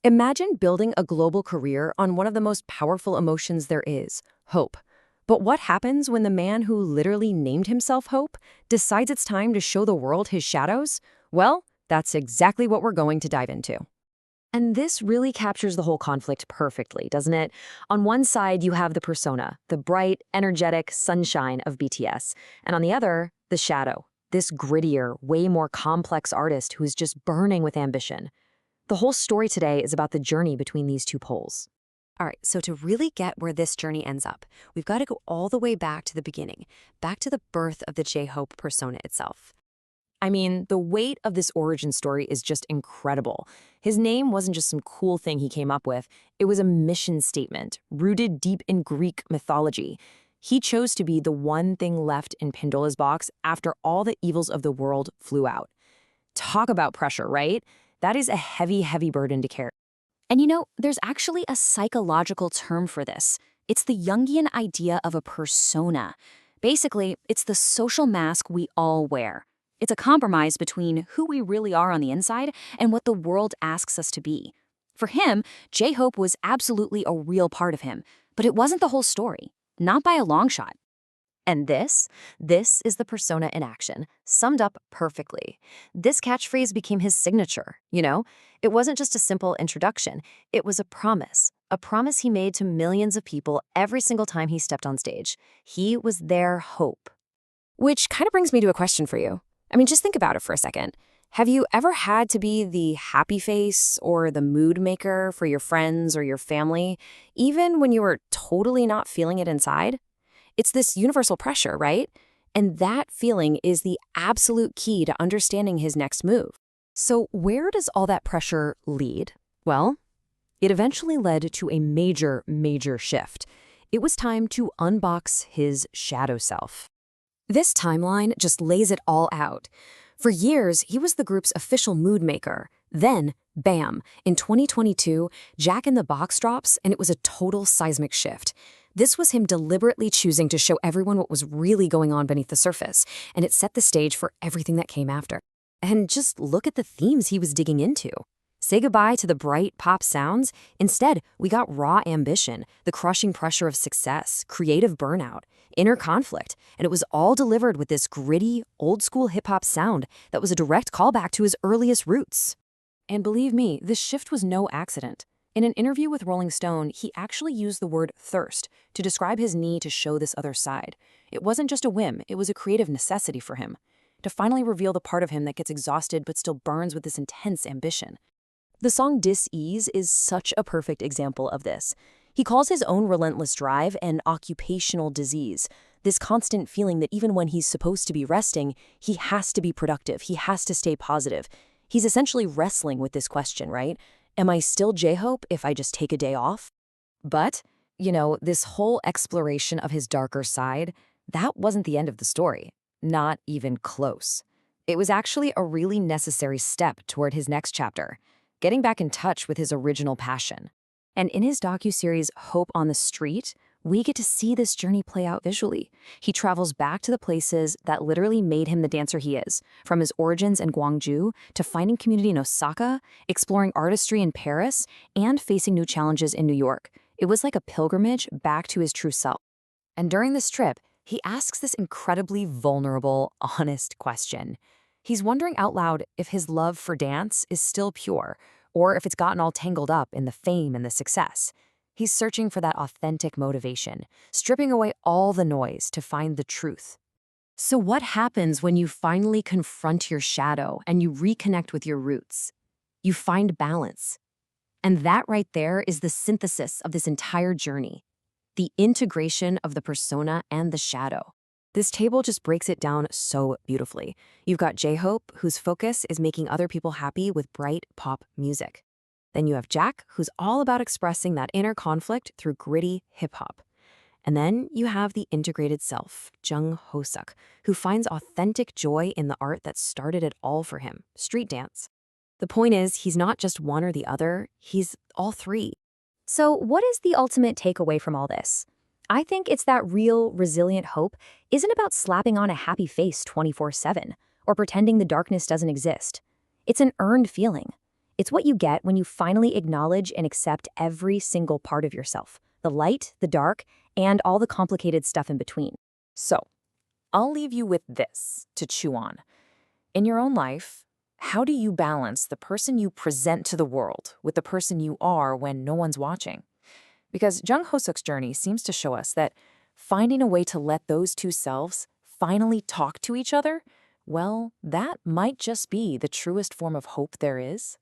Imagine building a global career on one of the most powerful emotions there is, hope. But what happens when the man who literally named himself Hope decides it's time to show the world his shadows? Well, that's exactly what we're going to dive into. And this really captures the whole conflict perfectly, doesn't it? On one side, you have the persona, the bright, energetic sunshine of BTS, and on the other, the shadow, this grittier, way more complex artist who is just burning with ambition. The whole story today is about the journey between these two poles. All right, so to really get where this journey ends up, we've got to go all the way back to the beginning, back to the birth of the J-Hope persona itself. I mean, the weight of this origin story is just incredible. His name wasn't just some cool thing he came up with. It was a mission statement, rooted deep in Greek mythology. He chose to be the one thing left in Pandola's box after all the evils of the world flew out. Talk about pressure, right? That is a heavy, heavy burden to carry. And there's actually a psychological term for this. It's the Jungian idea of a persona. Basically, it's the social mask we all wear. It's a compromise between who we really are on the inside and what the world asks us to be. For him, J-Hope was absolutely a real part of him, but it wasn't the whole story, not by a long shot. And this is the persona in action, summed up perfectly. This catchphrase became his signature, It wasn't just a simple introduction, it was a promise he made to millions of people every single time he stepped on stage. He was their hope. Which kind of brings me to a question for you. I mean, just think about it for a second. Have you ever had to be the happy face or the mood maker for your friends or your family, even when you were totally not feeling it inside? It's this universal pressure, right? And that feeling is the absolute key to understanding his next move. So where does all that pressure lead? Well, it eventually led to a major, major shift. It was time to unbox his shadow self. This timeline just lays it all out. For years, he was the group's official mood maker. Then, bam, in 2022, Jack in the Box drops, and it was a total seismic shift. This was him deliberately choosing to show everyone what was really going on beneath the surface, and it set the stage for everything that came after. And just look at the themes he was digging into. Say goodbye to the bright pop sounds. Instead, we got raw ambition, the crushing pressure of success, creative burnout, inner conflict, and it was all delivered with this gritty, old-school hip-hop sound that was a direct callback to his earliest roots. And believe me, this shift was no accident. In an interview with Rolling Stone, he actually used the word thirst to describe his need to show this other side. It wasn't just a whim, it was a creative necessity for him, to finally reveal the part of him that gets exhausted but still burns with this intense ambition. The song Dis-Ease is such a perfect example of this. He calls his own relentless drive an occupational disease, this constant feeling that even when he's supposed to be resting, he has to be productive, he has to stay positive. He's essentially wrestling with this question, right? Am I still J-Hope if I just take a day off? But, this whole exploration of his darker side, that wasn't the end of the story. Not even close. It was actually a really necessary step toward his next chapter, getting back in touch with his original passion. And in his docuseries Hope on the Street, we get to see this journey play out visually. He travels back to the places that literally made him the dancer he is, from his origins in Gwangju to finding community in Osaka, exploring artistry in Paris, and facing new challenges in New York. It was like a pilgrimage back to his true self. And during this trip, he asks this incredibly vulnerable, honest question. He's wondering out loud if his love for dance is still pure, or if it's gotten all tangled up in the fame and the success. He's searching for that authentic motivation, stripping away all the noise to find the truth. So what happens when you finally confront your shadow and you reconnect with your roots? You find balance. And that right there is the synthesis of this entire journey, the integration of the persona and the shadow. This table just breaks it down so beautifully. You've got J-Hope, whose focus is making other people happy with bright pop music. Then you have Jack, who's all about expressing that inner conflict through gritty hip-hop. And then you have the integrated self, Jung Hoseok, who finds authentic joy in the art that started it all for him, street dance. The point is, he's not just one or the other, he's all three. So what is the ultimate takeaway from all this? I think it's that real, resilient hope isn't about slapping on a happy face 24/7 or pretending the darkness doesn't exist. It's an earned feeling. It's what you get when you finally acknowledge and accept every single part of yourself, the light, the dark, and all the complicated stuff in between. So, I'll leave you with this to chew on. In your own life, how do you balance the person you present to the world with the person you are when no one's watching? Because Jung Hoseok's journey seems to show us that finding a way to let those two selves finally talk to each other, well, that might just be the truest form of hope there is.